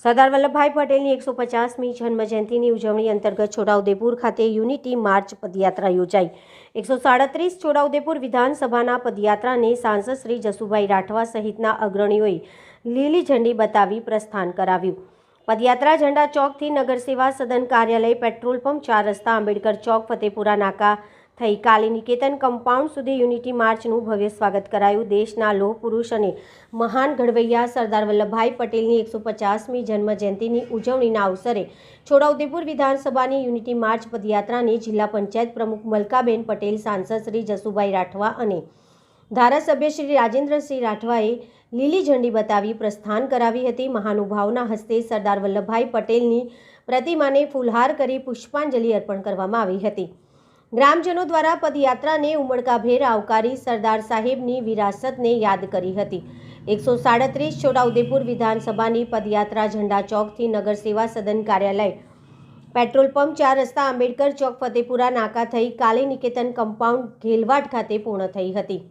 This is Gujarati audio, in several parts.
સરદાર વલ્લભભાઈ પટેલની 150મી જન્મજયંતિની ઉજવણી અંતર્ગત છોટાઉદેપુર ખાતે યુનિટી માર્ચ પદયાત્રા યોજાઈ। 137 છોટાઉદેપુર વિધાનસભાના પદયાત્રાને સાંસદ શ્રી જસુભાઈ રાઠવા સહિતના અગ્રણીઓએ લીલી ઝંડી બતાવી પ્રસ્થાન કરાવ્યું। પદયાત્રા ઝંડા ચોકથી નગરસેવા સદન કાર્યાલય, પેટ્રોલ પંપ, 4 રસ્તા, આંબેડકર ચોક, ફતેપુરા નાકા થઈ કાલી નિકેતન કમ્પાઉન્ડ સુધી યુનિટી માર્ચનું ભવ્ય સ્વાગત કરાયું। દેશના લોહ પુરુષ અને મહાન ઘડવૈયા સરદાર વલ્લભભાઈ પટેલની 150મી જન્મજયંતિની ઉજવણીના અવસરે છોટાઉદેપુર વિધાનસભાની યુનિટી માર્ચ પદયાત્રાને જિલ્લા પંચાયત પ્રમુખ મલકાબેન પટેલ, સાંસદ શ્રી જસુભાઈ રાઠવા અને ધારાસભ્ય શ્રી રાજેન્દ્રસિંહ રાઠવાએ લીલી ઝંડી બતાવી પ્રસ્થાન કરાવી હતી। મહાનુભાવના હસ્તે સરદાર વલ્લભભાઈ પટેલની પ્રતિમાને ફૂલહાર કરી પુષ્પાંજલિ અર્પણ કરવામાં આવી હતી। ગ્રામજનો દ્વારા પદયાત્રાને ઉમળકાભેર આવકારી સરદાર સાહેબની વિરાસતને યાદ કરી હતી। 137 છોટાઉદેપુર વિધાનસભાની પદયાત્રા ઝંડા ચોકથી નગર સેવા સદન કાર્યાલય, પેટ્રોલ પંપ, 4 રસ્તા, આંબેડકર ચોક, ફતેપુરા નાકા થઈ કાલી નિકેતન કમ્પાઉન્ડ, ઘેલવાડ ખાતે પૂર્ણ થઈ હતી।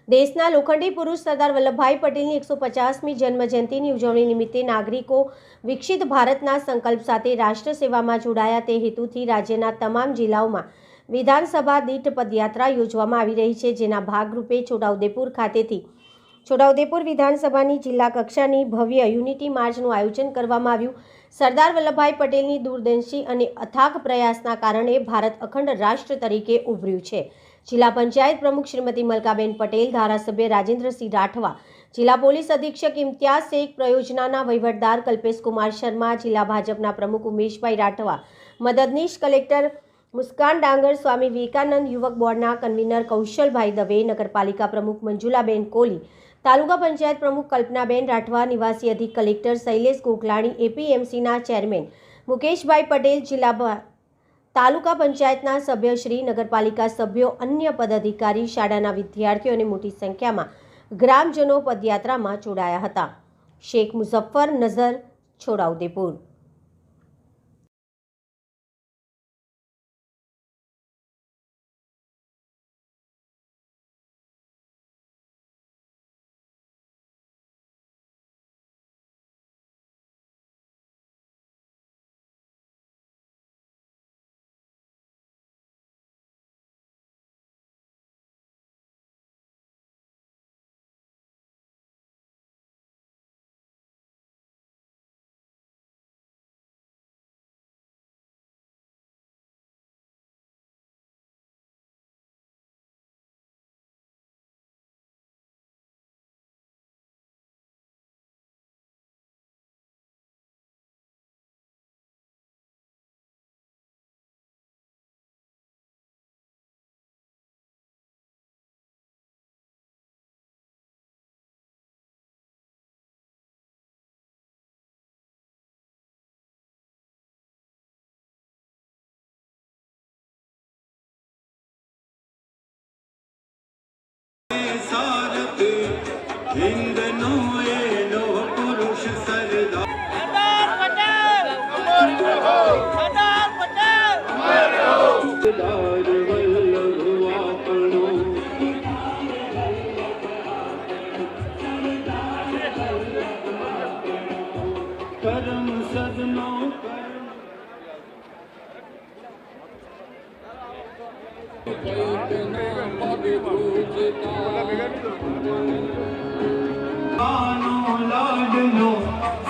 દેશના લોખંડી પુરુષ સરદાર વલ્લભભાઈ પટેલની 150મી જન્મજયંતિની ઉજવણી નિમિત્તે નાગરિકો વિકસિત ભારતના સંકલ્પ સાથે રાષ્ટ્ર સેવામાં જોડાયા તે હેતુથી રાજ્યના તમામ જિલ્લાઓમાં વિધાનસભા દીઠ પદયાત્રા યોજવામાં આવી રહી છે, જેના ભાગરૂપે છોટાઉદેપુર ખાતેથી છોટાઉદેપુર વિધાનસભાની જિલ્લા કક્ષાની ભવ્ય યુનિટી માર્ચનું આયોજન કરવામાં આવ્યું। સરદાર વલ્લભભાઈ પટેલની દૂરદર્શી અને અથાગ પ્રયાસના કારણે ભારત અખંડ રાષ્ટ્ર તરીકે ઉભર્યું છે। જિલ્લા પંચાયત પ્રમુખ શ્રીમતી મલકાબેન પટેલ, ધારાસભ્ય રાજેન્દ્રસિંહ રાઠવા, જિલ્લા પોલીસ અધિક્ષક ઇમ્તિયાઝ શેખ, પ્રયોજનાના વહીવટદાર કલ્પેશકુમાર શર્મા, જિલ્લા ભાજપના પ્રમુખ ઉમેશભાઈ રાઠવા, મદદનીશ કલેક્ટર મુસ્કાન ડાંગર, સ્વામી વિવેકાનંદ યુવક બોર્ડના કન્વીનર કૌશલભાઈ દવે, નગરપાલિકા પ્રમુખ મંજુલાબેન કોલી, તાલુકા પંચાયત પ્રમુખ કલ્પનાબેન રાઠવા, નિવાસી અધિક કલેક્ટર શૈલેષ ગોકલાણી, એપીએમસીના ચેરમેન મુકેશભાઈ પટેલ, જિલ્લા તાલુકા પંચાયતના સભ્યશ્રી, નગરપાલિકા સભ્યો, અન્ય પદાધિકારી, શાળાના વિદ્યાર્થીઓ અને મોટી સંખ્યામાં ગ્રામજનો પદયાત્રામાં જોડાયા હતા। શેખ મુઝફ્ફર નઝર, છોટાઉદેપુર।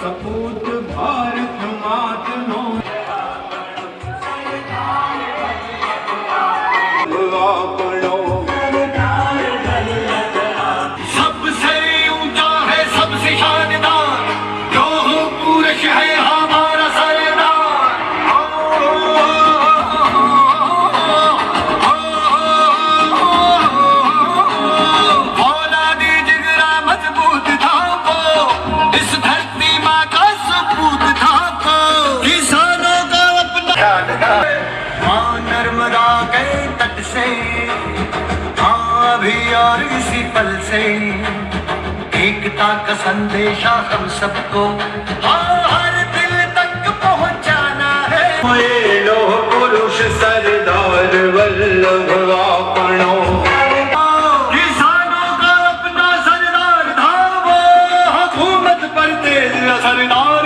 સપૂત ભારત માતનો सबसे ऊंचा है सबसे शानदार जो पुरुष है हमारा सरदार। औलादे जिगरा मजबूत था वो, इस धरती माँ का सपूत था वो, किसानों का अपना माँ नर्मदा के तट से अभी और इसी पल से एकता का संदेशा हम सबको हर दिल तक पहुंचाना है। ये लोह पुरुष सरदार वल्लभ आपनो, किसानों का अपना सरदार था वो, हुकूमत पर तेज सरदार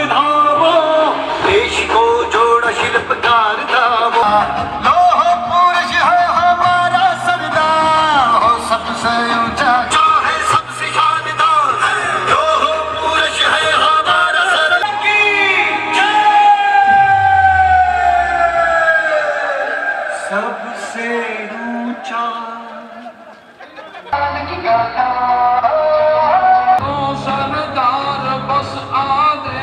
सबसे ऊंचा सरदार बस आदे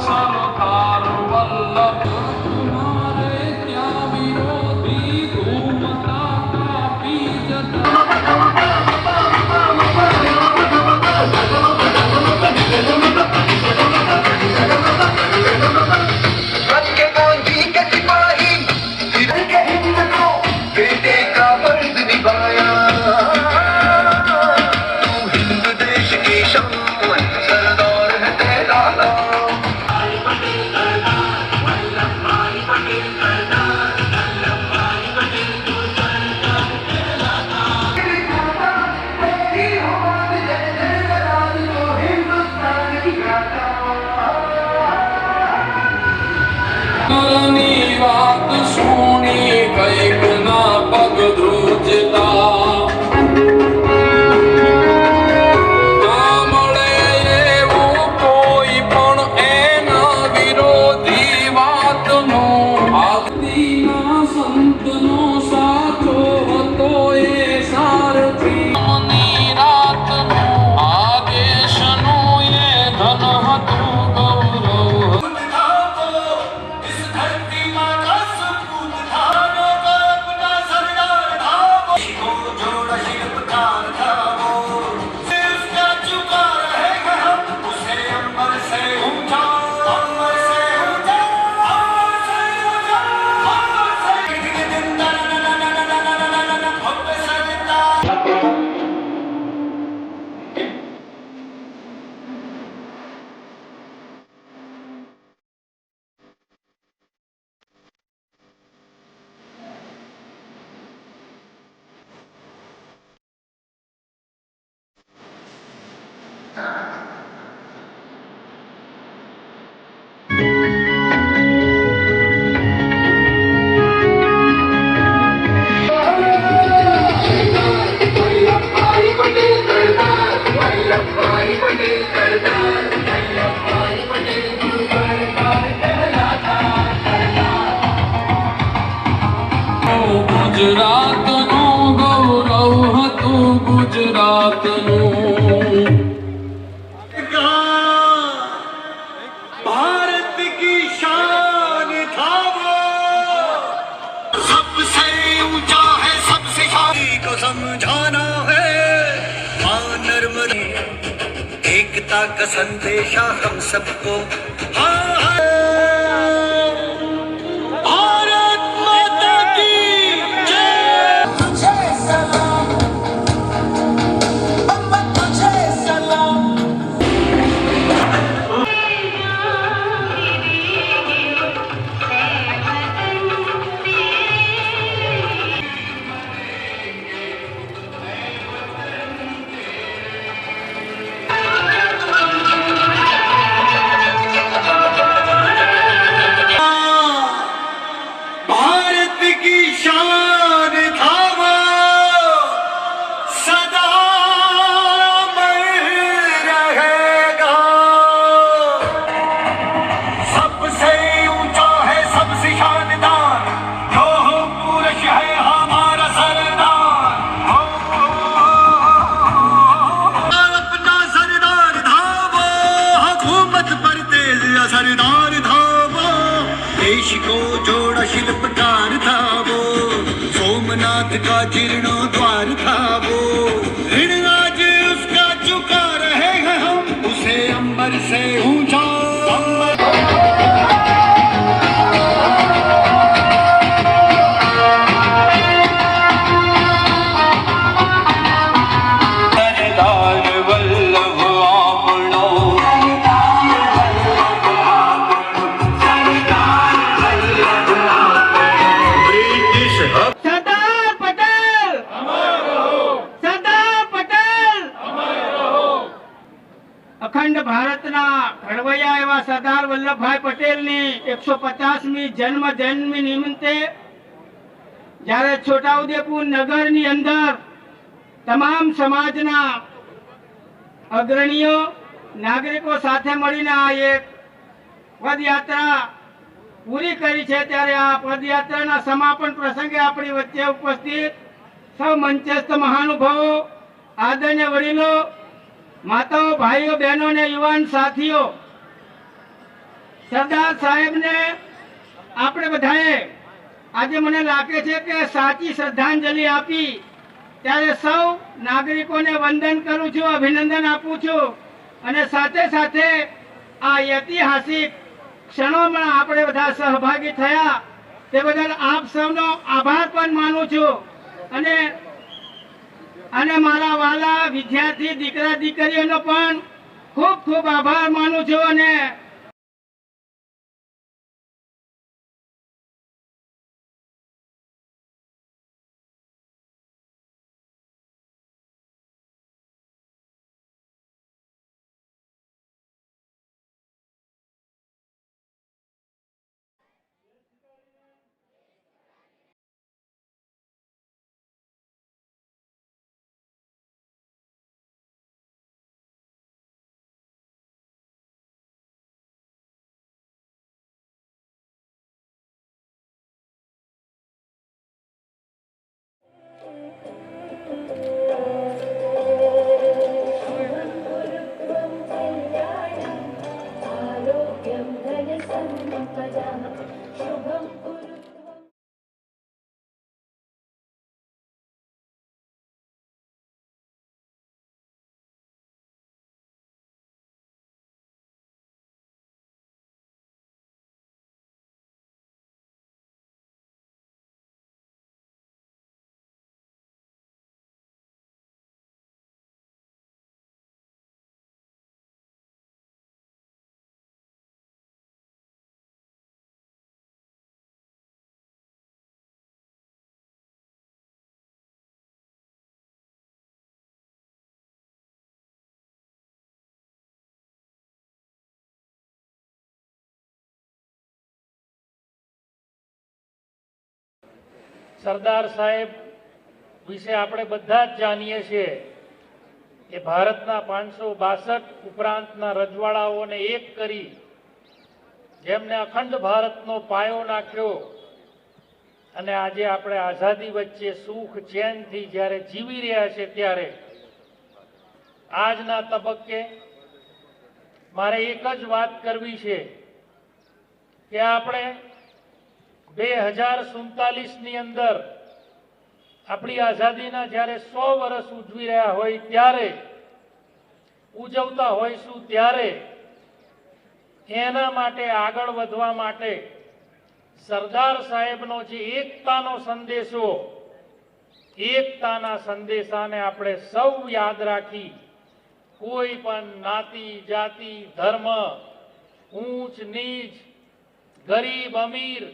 सरदार वल्लभ तुम्हारे क्या विरोधी घूमता कापी रथ के गांधी के सिपाही इधर के हिंद को बेटे का फर्ज निभाया तू हिंद देश की शान सरदार है तेरा नाम करनी बात सुनी कैक ना पग ध्रुजता મળે એવું કોઈ પણ એના વિરોધી વાતનો આદિના સંતનો સાચો હતો એ સારથી મની રાતનો આદેશનો એ ધન હતું ગૌરવ ગુજરાતનું ગૌરવ હતું ગુજરાતનું भारत की शान था वो सबसे ऊंचा है सबसे शान को समझाना है मां नर्मदे एकता का संदेशा हम सबको भारत माता की जय तुझे सलाम अम्मा तुझे सलाम भारत की शान था वो सदा अमर रहेगा सबसे ऊंचा है सबसे शानदार जो हो पुरुष है हमारा सरदार अपना सरदार था वो हुकूमत पर तेज असरदार था वो देश को जोड़ा शिल्पकार था वो सोमनाथ का जीर्णोद्वार था वो ऋण आज उसका चुका रहे हैं हम उसे अंबर से ऊंचा सरदार वल्लभ आपनो ब्रिटिश સરદાર પટેલ સરદાર પટેલ અખંડ ભારતના ઘડવૈયા એવા સરદાર વલ્લભભાઈ પટેલની 150મી જન્મ જયંતિ નિમિત્તે જ્યારે છોટાઉદેપુર નગરની અંદર તમામ સમાજના અગ્રણીઓ નાગરિકો સાથે મળીને આ એક પદયાત્રા પૂરી કરી છે, ત્યારે આ પદયાત્રાના સમાપન પ્રસંગે આપણી વચ્ચે ઉપસ્થિત સૌ મંચસ્થ મહાનુભાવો, આદરણીય વડીલો, માતાઓ, ભાઈઓ, બહેનો અને યુવાન સાથીઓ, સરદાર સાહેબને આપણે બધાએ આજે મને લાગે છે કે સાચી શ્રદ્ધાંજલિ આપી, ત્યારે સૌ નાગરિકોને વંદન કરું છું, અભિનંદન આપું છું અને સાથે સાથે આ ઐતિહાસિક ક્ષણોમાં આપણે બધા સહભાગી થયા તે બદલ આપ સૌનો આભાર પણ માનું છું અને મારા વાલા વિદ્યાર્થી દીકરા દીકરીઓનો પણ ખૂબ ખૂબ આભાર માનું છું અને સરદાર સાહેબ વિશે આપણે બધા જ જાણીએ છીએ કે ભારતના 562 ઉપરાંતના રજવાડાઓને એક કરી જેમને અખંડ ભારતનો પાયો નાખ્યો અને આજે આપણે આઝાદી વચ્ચે સુખ ચેનથી જ્યારે જીવી રહ્યા છે, ત્યારે આજના તબક્કે મારે એક જ વાત કરવી છે કે આપણે 2047ની અંદર આપણી આઝાદીના જ્યારે 100 વર્ષ ઉજવી રહ્યા હોય ત્યારે ઉજવતા હોઈશું, ત્યારે એના માટે આગળ વધવા માટે સરદાર સાહેબનો જે એકતાનો સંદેશો, એકતાના સંદેશાને આપણે સૌ યાદ રાખી કોઈ પણ જ્ઞાતિ, જાતિ, ધર્મ, ઊંચ નીચ, ગરીબ અમીર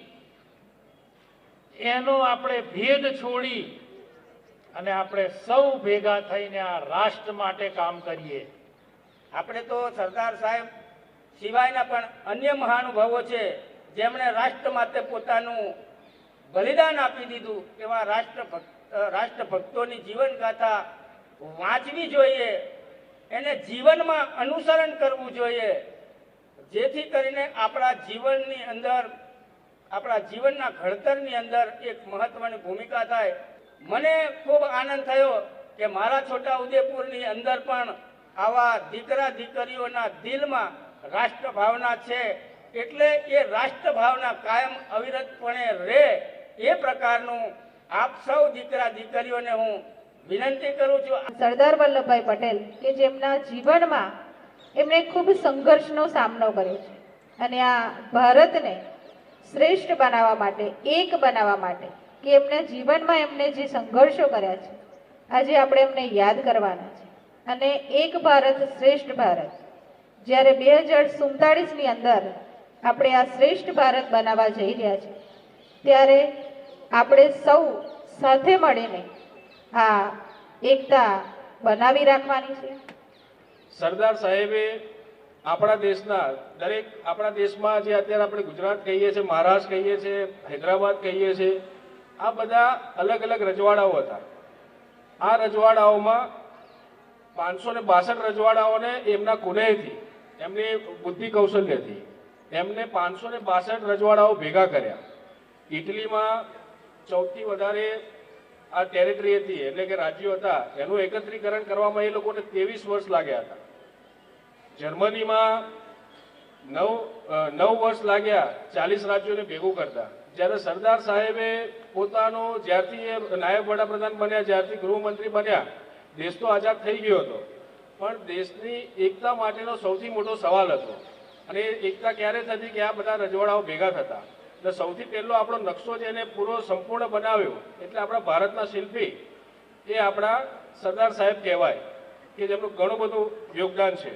એનો આપણે ભેદ છોડી અને આપણે સૌ ભેગા થઈને આ રાષ્ટ્ર માટે કામ કરીએ. આપણે તો સરદાર સાહેબ સિવાયના પણ અન્ય મહાનુભાવો છે જેમણે રાષ્ટ્ર માટે પોતાનું બલિદાન આપી દીધું, એવા રાષ્ટ્રભક્તોની જીવનગાથા વાંચવી જોઈએ, એને જીવનમાં અનુસરણ કરવું જોઈએ, જેથી કરીને આપણા જીવનની અંદર, આપણા જીવનના ઘડતરની અંદર એક મહત્વની ભૂમિકા થાય. મને ખૂબ આનંદ થયો કે મારા છોટાઉદેપુરની અંદર પણ આવા દીકરા દીકરીઓના દિલમાં રાષ્ટ્રભાવના છે, એટલે એ રાષ્ટ્રભાવના કાયમ અવિરતપણે રહે એ પ્રકારનું આપ સૌ દીકરા દીકરીઓને હું વિનંતી કરું છું. સરદાર વલ્લભભાઈ પટેલ કે જેમના જીવનમાં એમણે ખૂબ સંઘર્ષનો સામનો કર્યો છે અને આ ભારતને શ્રેષ્ઠ બનાવવા માટે, એક બનાવવા માટે કે એમના જીવનમાં એમને જે સંઘર્ષો કર્યા છે આજે આપણે એમને યાદ કરવાના છે. અને એક ભારત શ્રેષ્ઠ ભારત જ્યારે 2047ની અંદર આપણે આ શ્રેષ્ઠ ભારત બનાવવા જઈ રહ્યા છે, ત્યારે આપણે સૌ સાથે મળીને આ એકતા બનાવી રાખવાની છે. સરદાર સાહેબે આપણા દેશના દરેક, આપણા દેશમાં જે અત્યારે આપણે ગુજરાત કહીએ છીએ, મહારાષ્ટ્ર કહીએ છીએ, હૈદરાબાદ કહીએ છીએ, આ બધા અલગ અલગ રજવાડાઓ હતા. આ રજવાડાઓમાં 562 રજવાડાઓને એમના કુનેહથી, એમની બુદ્ધિ કૌશલ્યથી એમને 562 રજવાડાઓ ભેગા કર્યા. ઇટલીમાં સૌથી વધારે આ ટેરિટરી હતી, એટલે કે રાજ્યો હતા, એનું એકત્રીકરણ કરવામાં એ લોકોને 23 વર્ષ લાગ્યા હતા. જર્મનીમાં 9 વર્ષ લાગ્યા 40 રાજ્યોને ભેગું કરતા. જ્યારે સરદાર સાહેબે પોતાનો જ્યારથી એ નાયબ વડાપ્રધાન બન્યા, જ્યારથી ગૃહમંત્રી બન્યા, દેશ તો આઝાદ થઈ ગયો હતો, પણ દેશની એકતા માટેનો સૌથી મોટો સવાલ હતો. અને એ એકતા ક્યારે થતી કે આ બધા રજવાડાઓ ભેગા થતા. એટલે સૌથી પહેલો આપણો નકશો જેને પૂરો સંપૂર્ણ બનાવ્યો, એટલે આપણા ભારતના શિલ્પી એ આપણા સરદાર સાહેબ કહેવાય, કે જેમનું ઘણું બધું યોગદાન છે.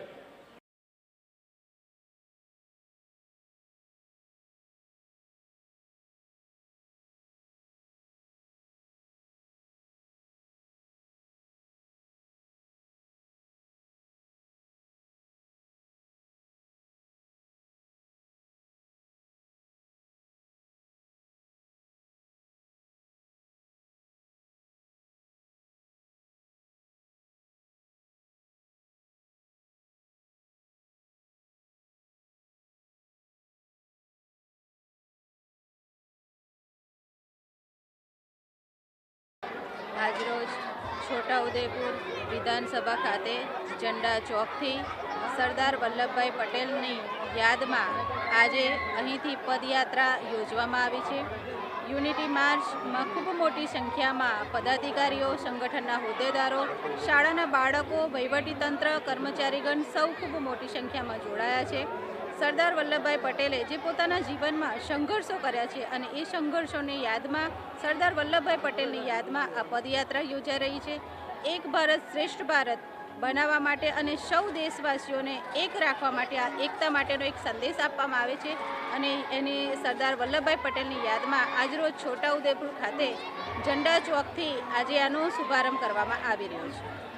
આજરોજ છોટાઉદેપુર વિધાનસભા ખાતે ઝંડા ચોકથી સરદાર વલ્લભભાઈ પટેલની યાદમાં આજે અહીંથી પદયાત્રા યોજવામાં આવી છે. યુનિટી માર્ચમાં ખૂબ મોટી સંખ્યામાં પદાધિકારીઓ, સંગઠનના હોદ્દેદારો, શાળાના બાળકો, વહીવટીતંત્ર, કર્મચારીગણ સૌ ખૂબ મોટી સંખ્યામાં જોડાયા છે. સરદાર વલ્લભભાઈ પટેલે જે પોતાના જીવનમાં સંઘર્ષો કર્યા છે અને એ સંઘર્ષોની યાદમાં, સરદાર વલ્લભભાઈ પટેલની યાદમાં આ પદયાત્રા યોજાઈ રહી છે. એક ભારત શ્રેષ્ઠ ભારત બનાવવા માટે અને સૌ દેશવાસીઓને એક રાખવા માટે આ એકતા માટેનો એક સંદેશ આપવામાં આવે છે. અને એને સરદાર વલ્લભભાઈ પટેલની યાદમાં આજરોજ છોટાઉદેપુર ખાતે ઝંડા ચોકથી આજે આનો શુભારંભ કરવામાં આવી રહ્યો છે.